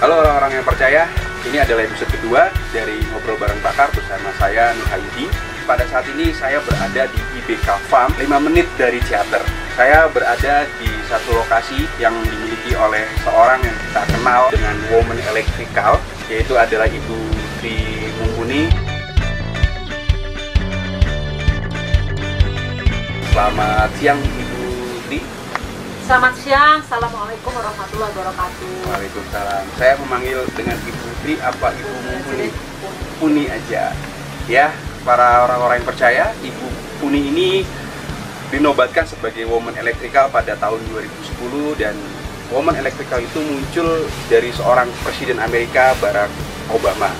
Halo orang-orang yang percaya, ini adalah episode kedua dari Ngobrol Bareng Pakar bersama saya Nur Hayudi. Pada saat ini saya berada di IBK Farm, 5 menit dari Ciater. Saya berada di satu lokasi yang dimiliki oleh seorang yang kita kenal dengan Woman Electrical, yaitu adalah Ibu Tri Mumpuni. Selamat siang Ibu Tri. Selamat siang, Assalamualaikum warahmatullahi wabarakatuh. Waalaikumsalam. Saya memanggil dengan Ibu Tri apa Ibu Mumpuni? Puni aja. Ya, para orang-orang yang percaya, Ibu Puni ini dinobatkan sebagai Woman Electrical pada tahun 2010 dan Woman Electrical itu muncul dari seorang Presiden Amerika, Barack Obama.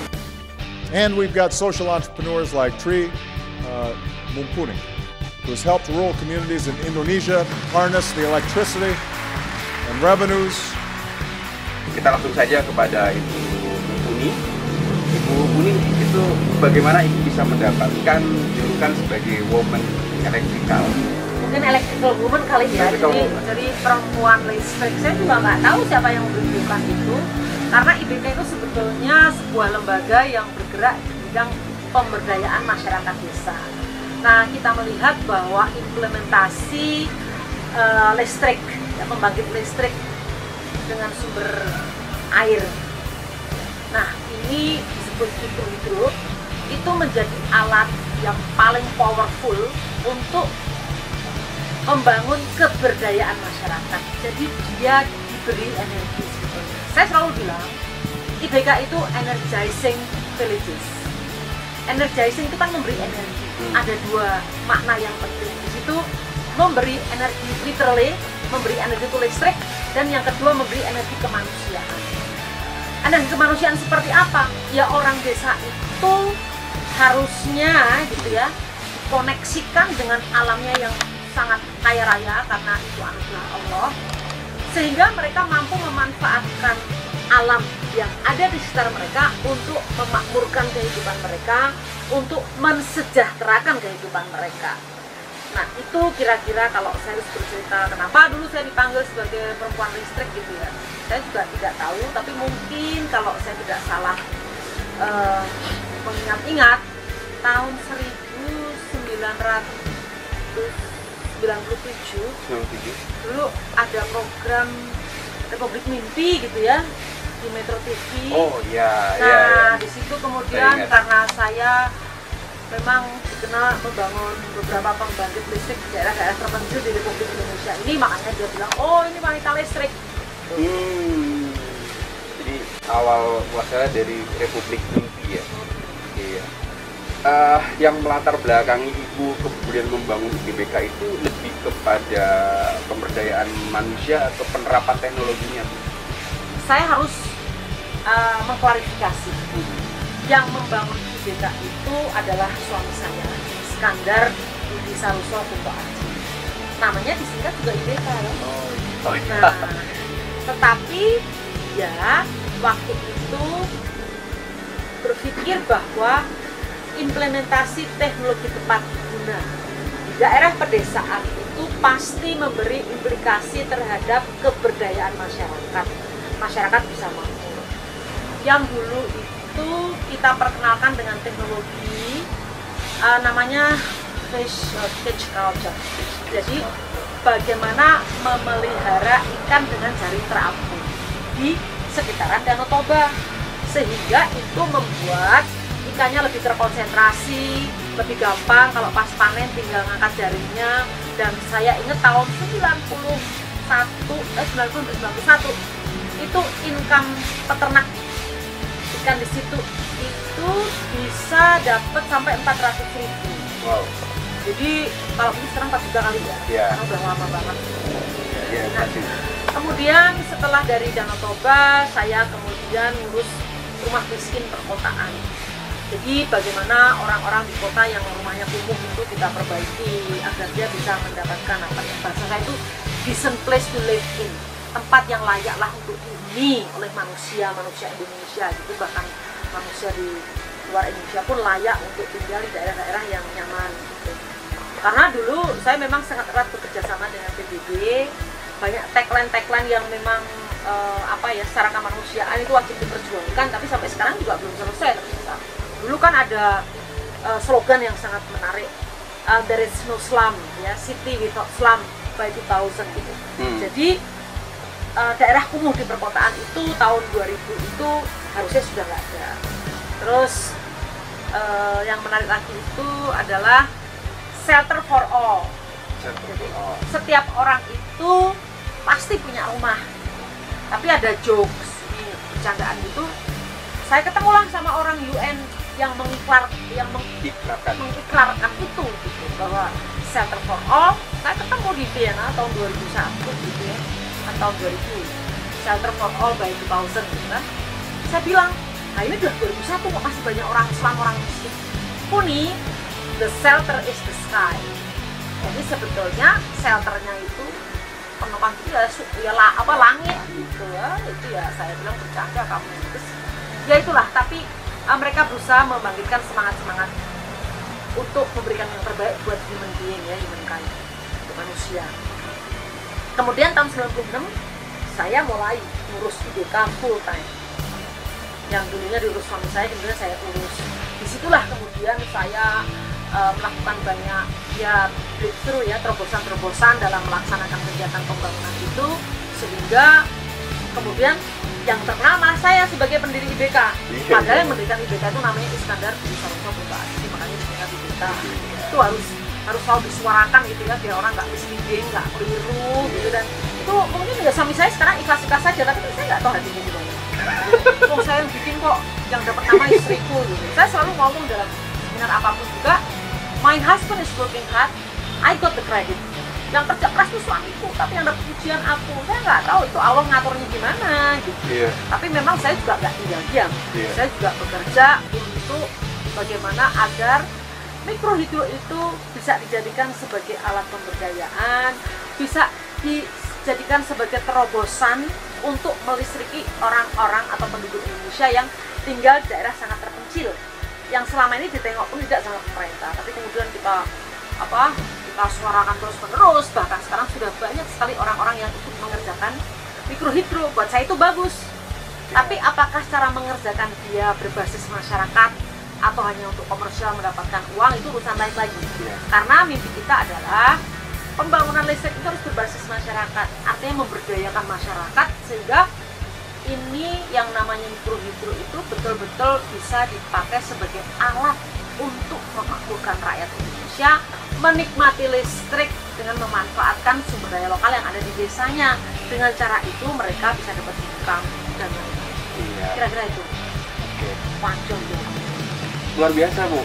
And we've got social entrepreneurs like Tri Mumpuni, who's helped rural communities in Indonesia harness the electricity and revenues. Kita langsung saja kepada Ibu Mumpuni. Ibu Mumpuni itu bagaimana Ibu bisa mendapatkan julukan sebagai Woman Electrical? Mungkin electrical woman kali ya, jadi perempuan listrik. Saya juga nggak tahu siapa yang memberikan itu, karena IBK itu sebetulnya sebuah lembaga yang bergerak di bidang pemberdayaan masyarakat desa. Nah, kita melihat bahwa implementasi listrik, ya, pembangkit listrik dengan sumber air. Nah, ini disebut hidro, itu menjadi alat yang paling powerful untuk membangun keberdayaan masyarakat. Jadi dia diberi energi sebetulnya. Saya selalu bilang, IBK itu energizing villages. Energizing itu kan memberi energi. Ada dua makna yang penting di situ, memberi energi literally, memberi energi itu listrik, dan yang kedua memberi energi kemanusiaan. Energi kemanusiaan seperti apa? Ya orang desa itu harusnya gitu ya, koneksikan dengan alamnya yang sangat kaya raya karena itu anugerah Allah, sehingga mereka mampu memanfaatkan alam yang ada di sekitar mereka untuk memakmurkan kehidupan mereka, untuk mensejahterakan kehidupan mereka. Nah, itu kira-kira kalau saya harus bercerita kenapa dulu saya dipanggil sebagai perempuan listrik gitu ya. Saya juga tidak tahu, tapi mungkin kalau saya tidak salah mengingat-ingat tahun 1997 dulu ada program Republik Mimpi gitu ya di Metro TV. Oh iya. Nah, di situ kemudian karena saya memang dikenal membangun beberapa pembangkit listrik di daerah-daerah terpencil di Republik Indonesia ini, makanya dia bilang, oh ini wanita listrik. Jadi awal muasalnya dari Republik Mimpi ya. Iya. Yang melatar belakangi Ibu kemudian membangun IBK itu lebih kepada pemberdayaan manusia atau penerapan teknologinya? Saya harus mengklarifikasi. Yang membangun IBK itu adalah suami saya, Iskandar Budi Saroso Kunto Aji. Namanya disingkat juga IBK ya. Nah, tetapi ya waktu itu berpikir bahwa implementasi teknologi tepat guna di daerah pedesaan itu pasti memberi implikasi terhadap keberdayaan masyarakat. Masyarakat bisa makmur. Yang dulu itu kita perkenalkan dengan teknologi namanya cage culture. Jadi bagaimana memelihara ikan dengan jaring terapung di sekitaran Danau Toba, sehingga itu membuat ikannya lebih terkonsentrasi, lebih gampang kalau pas panen tinggal ngangkat jaringnya. Dan saya ingat tahun 91 itu income peternak ikan di situ itu bisa dapat sampai 400.000. Wow. Jadi kalau ini sekarang 4 juta kali ya, karena udah lama banget. Nah, kemudian setelah dari Danau Toba, saya kemudian ngurus rumah miskin perkotaan. Jadi bagaimana orang-orang di kota yang rumahnya kumuh itu kita perbaiki agar dia bisa mendapatkan apa ya, bahasa saya itu decent place to live in, tempat yang layaklah untuk dihuni oleh manusia Indonesia gitu, bahkan manusia di luar Indonesia pun layak untuk tinggal di daerah-daerah yang nyaman gitu. Karena dulu saya memang sangat erat bekerja sama dengan PBB, banyak tagline yang memang secara kemanusiaan itu wajib diperjuangkan, tapi sampai sekarang juga belum selesai ternyata. Dulu kan ada slogan yang sangat menarik, there is no slum, ya, city without slum by 2000 gitu. Jadi daerah kumuh di perkotaan itu tahun 2000 itu harusnya sudah nggak ada. Terus yang menarik lagi itu adalah shelter for all. Jadi setiap orang itu pasti punya rumah. Tapi ada jokes, bercandaan itu. Saya ketemulah sama orang UN yang mengikrarkan itu gitu, bahwa shelter for all. Saya ketemu di Vienna tahun 2001 gitu ya, atau 2000, shelter for all by 2000 gitu kan. Saya bilang, nah ini udah 2001 kok masih banyak orang Islam, orang miskin. Puni, the shelter is the sky. Jadi sebetulnya shelternya itu penumpang itu ya langit gitu ya. Itu ya saya bilang bercanda kamu itu. Ya itulah, tapi mereka berusaha membangkitkan semangat untuk memberikan yang terbaik buat human being ya, humankind, untuk manusia. Kemudian tahun 96 saya mulai ngurus IBK full time. Yang dulunya diurus suami saya, kemudian saya urus. Disitulah kemudian saya melakukan banyak ya breakthrough ya, terobosan-terobosan dalam melaksanakan kegiatan pembangunan itu, sehingga kemudian yang ternama saya sebagai pendiri IBK. Padahal yang mendirikan IBK itu namanya Iskandar Budi Saroso Bupati, makanya disingkat IBK. Itu harus selalu disuarakan gitu ya, biar orang nggak misleading, nggak keliru gitu. Dan itu mungkin ya suami saya sekarang ikhlas-ikhlas saja, tapi saya nggak tahu hatinya gimana. Kok saya yang bikin kok, yang dapat nama istriku gitu. Saya selalu ngomong dalam seminar apapun juga, my husband is working hard, I got the credit. Yang kerja keras itu suamiku, tapi yang dapat pujian aku. Saya nggak tahu itu Allah ngaturnya gimana gitu. Tapi memang saya juga nggak tinggal diam. Saya juga bekerja untuk bagaimana agar mikrohidro itu bisa dijadikan sebagai alat pemberdayaan, bisa dijadikan sebagai terobosan untuk melistriki orang-orang atau penduduk Indonesia yang tinggal di daerah sangat terpencil, yang selama ini ditengok pun tidak sama pemerintah, tapi kemudian kita suarakan terus-menerus. Bahkan sekarang sudah banyak sekali orang-orang yang ikut mengerjakan mikrohidro. Buat saya itu bagus. Tapi apakah cara mengerjakan dia berbasis masyarakat atau hanya untuk komersial mendapatkan uang, itu urusan lain lagi. Karena mimpi kita adalah pembangunan listrik itu harus berbasis masyarakat, artinya memberdayakan masyarakat, sehingga ini yang namanya mikrohidro itu betul-betul bisa dipakai sebagai alat untuk memakmurkan rakyat Indonesia, menikmati listrik dengan memanfaatkan sumber daya lokal yang ada di desanya. Dengan cara itu mereka bisa dapat income dan lain-lain. Kira-kira itu. Panjang ya. Luar biasa, Bu.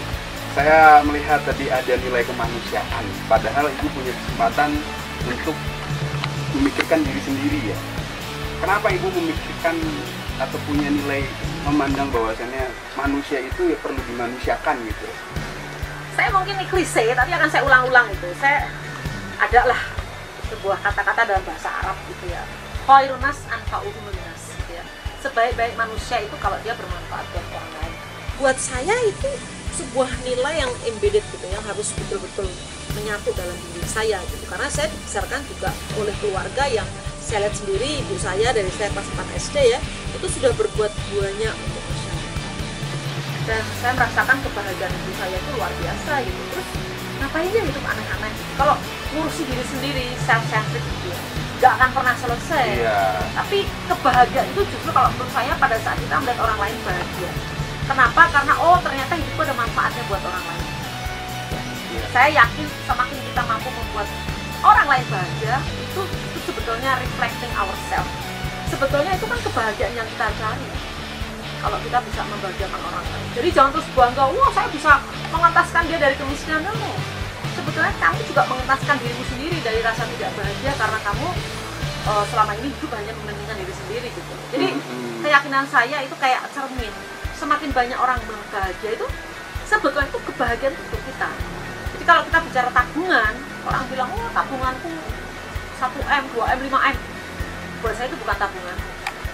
Saya melihat tadi ada nilai kemanusiaan, padahal Ibu punya kesempatan untuk memikirkan diri sendiri ya. Kenapa Ibu memikirkan atau punya nilai memandang bahwasannya manusia itu ya perlu dimanusiakan gitu? Saya mungkin ini klise, tapi akan saya ulang-ulang itu. Saya adalah sebuah kata-kata dalam bahasa Arab gitu ya. Khairun nas anfa'uhum linnas gitu ya. Sebaik-baik manusia itu kalau dia bermanfaat buat orang lain. Buat saya itu sebuah nilai yang embedded gitu, yang harus betul-betul menyatu dalam diri saya gitu. Karena saya dibesarkan juga oleh keluarga yang saya lihat sendiri, ibu saya dari saya kelas 4 SD ya, itu sudah berbuat banyak untuk masyarakat. Dan saya merasakan kebahagiaan ibu saya itu luar biasa gitu. Terus ngapain dia hidup aneh-aneh? Kalau ngurusi diri sendiri, self-centric gitu ya, nggak akan pernah selesai. Tapi kebahagiaan itu justru kalau menurut saya pada saat kita melihat orang lain bahagia. Kenapa? Karena ternyata hidupku ada manfaatnya buat orang lain. Saya yakin semakin kita mampu membuat orang lain bahagia, itu sebetulnya reflecting ourselves. Sebetulnya itu kan kebahagiaan yang kita cari. Kalau kita bisa membahagiakan orang lain. Jadi jangan terus bangga, wah saya bisa mengentaskan dia dari kemiskinan. No. Sebetulnya kamu juga mengentaskan dirimu sendiri dari rasa tidak bahagia karena kamu selama ini hidup hanya mementingkan diri sendiri gitu. Jadi keyakinan saya itu kayak cermin. Semakin banyak orang bahagia itu sebetulnya itu kebahagiaan untuk kita. Jadi kalau kita bicara tabungan, orang bilang, oh tabunganku 1M, 2M, 5M. Buat saya itu bukan tabungan.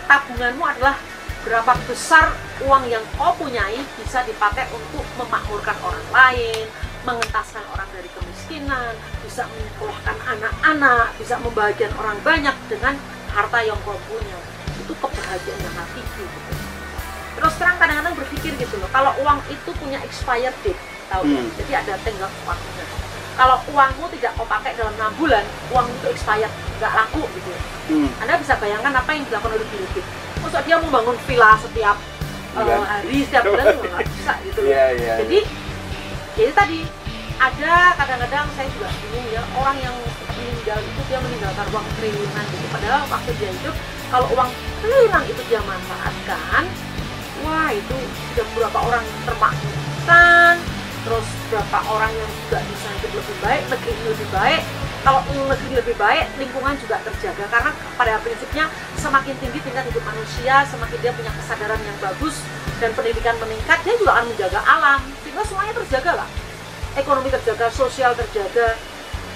Tabunganmu adalah berapa besar uang yang kau punyai bisa dipakai untuk memakmurkan orang lain, mengentaskan orang dari kemiskinan, bisa menyekolahkan anak-anak, bisa membahagiakan orang banyak dengan harta yang kau punya. itu kebahagiaan yang hakiki gitu. Terus terang kadang-kadang berpikir gitu loh, kalau uang itu punya expired date, tahu ya? Jadi ada tenggang waktunya. Kalau uangmu tidak kau pakai dalam 6 bulan, uang itu expired, nggak laku gitu ya. Anda bisa bayangkan apa yang dilakukan oleh Bill Gates. Maksud dia mau bangun villa setiap hari, setiap bulan juga nggak bisa gitu loh. Jadi jadi tadi ada kadang-kadang saya juga bingung ya, orang yang meninggal itu dia meninggalkan uang triliunan gitu, padahal waktu dia hidup kalau uang triliunan itu dia manfaatkan, wah itu sudah berapa orang termakmurkan, terus berapa orang yang juga bisa hidup lebih baik, negeri lebih baik. Kalau negeri lebih baik, lingkungan juga terjaga, karena pada prinsipnya semakin tinggi tingkat hidup manusia, semakin dia punya kesadaran yang bagus dan pendidikan meningkat, dia juga akan menjaga alam, sehingga semuanya terjaga lah. Ekonomi terjaga, sosial terjaga,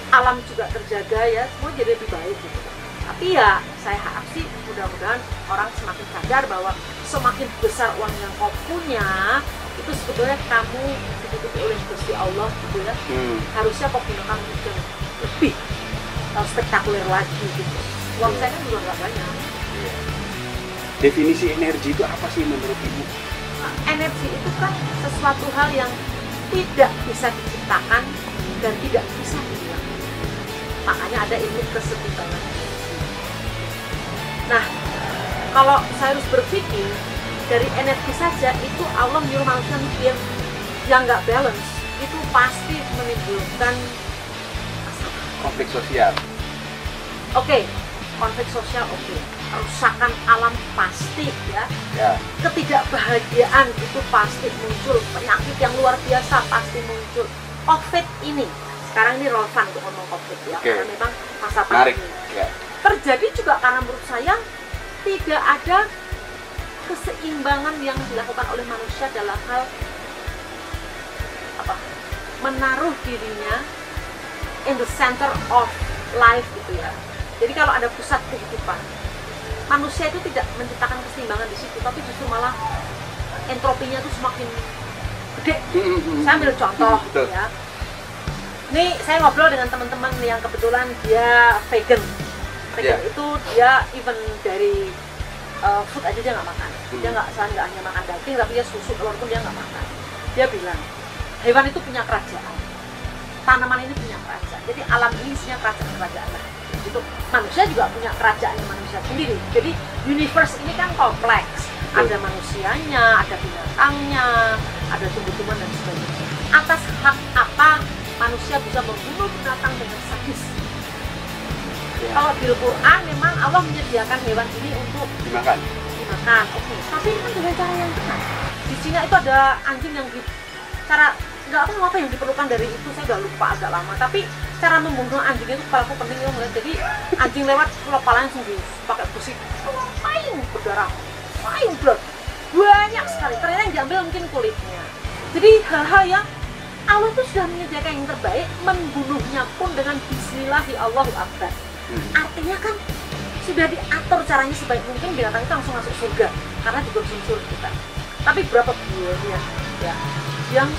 alam juga terjaga ya, semua jadi lebih baik gitu. Tapi ya saya harap sih mudah-mudahan orang semakin sadar bahwa semakin besar uang yang kau punya, itu sebetulnya kamu ditutupi oleh Gusti Allah gitu ya. Harusnya kau gunakan untuk lebih spektakuler lagi gitu. Uang saya kan juga nggak banyak. Definisi energi itu apa sih menurut Ibu? Energi itu kan sesuatu hal yang tidak bisa diciptakan dan tidak bisa dihilang. Makanya ada ilmu kesetimbangan. Nah, kalau saya harus berpikir dari energi saja, itu Allah nyuruh manusia mikir yang nggak balance, itu pasti menimbulkan konflik sosial. Oke, konflik sosial oke. Kerusakan alam pasti ya. Ketidakbahagiaan itu pasti muncul, penyakit yang luar biasa pasti muncul. COVID ini, sekarang ini relevan untuk ngomong COVID ya, karena memang masa pandemi. Terjadi juga karena menurut saya tidak ada keseimbangan yang dilakukan oleh manusia dalam hal apa? Menaruh dirinya in the center of life gitu ya. Jadi kalau ada pusat kehidupan, manusia itu tidak menciptakan keseimbangan di situ, tapi justru malah entropinya itu semakin gede. Saya ambil contoh ya. Ini saya ngobrol dengan teman-teman yang kebetulan dia vegan. Vegan itu dia even dari food aja dia nggak makan. Dia nggak hanya makan daging, tapi dia susu, telur pun dia nggak makan. Dia bilang hewan itu punya kerajaan, tanaman ini punya kerajaan. Jadi alam ini isinya kerajaan-kerajaan. Itu manusia juga punya kerajaan manusia sendiri. Jadi universe ini kan kompleks. Ada manusianya, ada binatangnya, ada tumbuh-tumbuhan dan sebagainya. Atas hak apa manusia bisa membunuh binatang dengan sadis? Kalau di Al-Quran memang Allah menyediakan hewan ini untuk dimakan. Oke. Tapi ini kan dengan cara yang benar. Di Cina itu ada anjing yang cara nggak tahu apa yang diperlukan dari itu, saya udah lupa agak lama. Tapi cara membunuh anjing itu kepalaku penting ya, jadi anjing lewat kepalanya langsung pakai besi, main berdarah, main blood, banyak sekali. Ternyata yang diambil mungkin kulitnya. Jadi hal-hal yang Allah itu sudah menyediakan yang terbaik, membunuhnya pun dengan Bismillahi Allahu Akbar. Artinya kan sudah diatur caranya sebaik mungkin binatang itu langsung masuk surga karena dikonsumsi oleh kita. Tapi berapa buahnya ya yang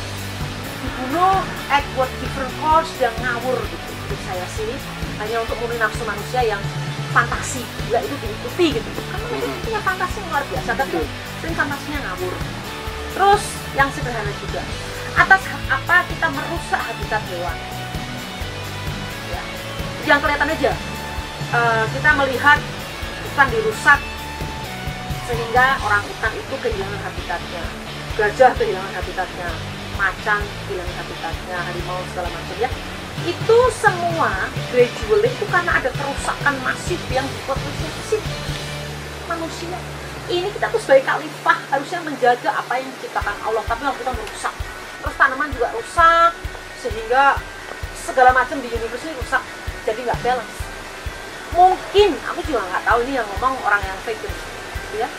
dibunuh at what different cost, yang ngawur gitu. Menurut saya sih hanya untuk memenuhi nafsu manusia yang fantasi, gila itu diikuti gitu. Karena mereka punya fantasi yang luar biasa, tapi sering fantasinya ngawur. Terus yang sederhana juga, atas hak apa kita merusak habitat hewan? Ya. Yang kelihatan aja, kita melihat hutan dirusak sehingga orang hutan itu kehilangan habitatnya, gajah kehilangan habitatnya, macan kehilangan habitatnya, harimau segala macam ya. Itu semua gradually itu karena ada kerusakan masif yang dibuat oleh manusia. Ini kita tuh sebagai khalifah harusnya menjaga apa yang diciptakan Allah, tapi kalau kita merusak, terus tanaman juga rusak, sehingga segala macam di universe ini rusak, jadi nggak balance. Mungkin aku juga nggak tahu, ini yang ngomong orang yang vegan, ya.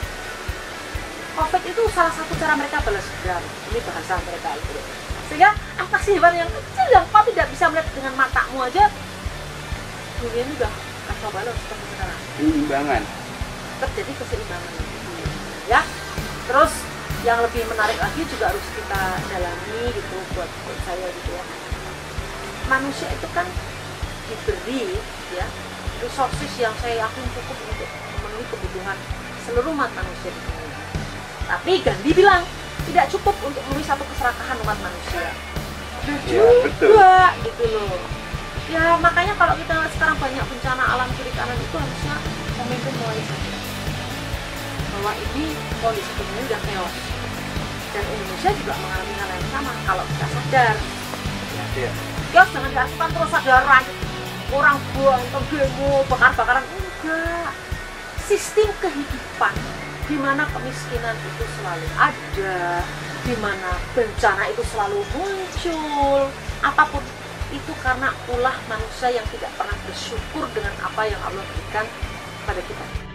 COVID itu salah satu cara mereka balas dendam, ini bahasa mereka itu. Sehingga apa sih hewan yang kecil yang kau tidak bisa melihat dengan matamu aja, dunia ini udah kacau balau seperti sekarang. Keseimbangan. Terjadi keseimbangan, ya. Terus yang lebih menarik lagi juga harus kita dalami gitu buat saya gitu ya. Manusia itu kan diberi ya resources yang saya yakin cukup untuk memenuhi kebutuhan seluruh umat manusia di dunia. Tapi Gandhi bilang tidak cukup untuk memberi satu keserakahan umat manusia. Nah juga gitu loh. Ya makanya kalau kita sekarang banyak bencana alam kiri kanan itu harusnya pemimpin mulai sadar bahwa ini kondisi dunia udah chaos. Dan Indonesia juga mengalami hal yang sama kalau kita sadar. Ya. Chaos jangan diartikan terus sadaran orang buang, demo, bakar-bakaran, enggak. Sistem kehidupan di mana kemiskinan itu selalu ada, di mana bencana itu selalu muncul, apapun itu karena ulah manusia yang tidak pernah bersyukur dengan apa yang Allah berikan pada kita.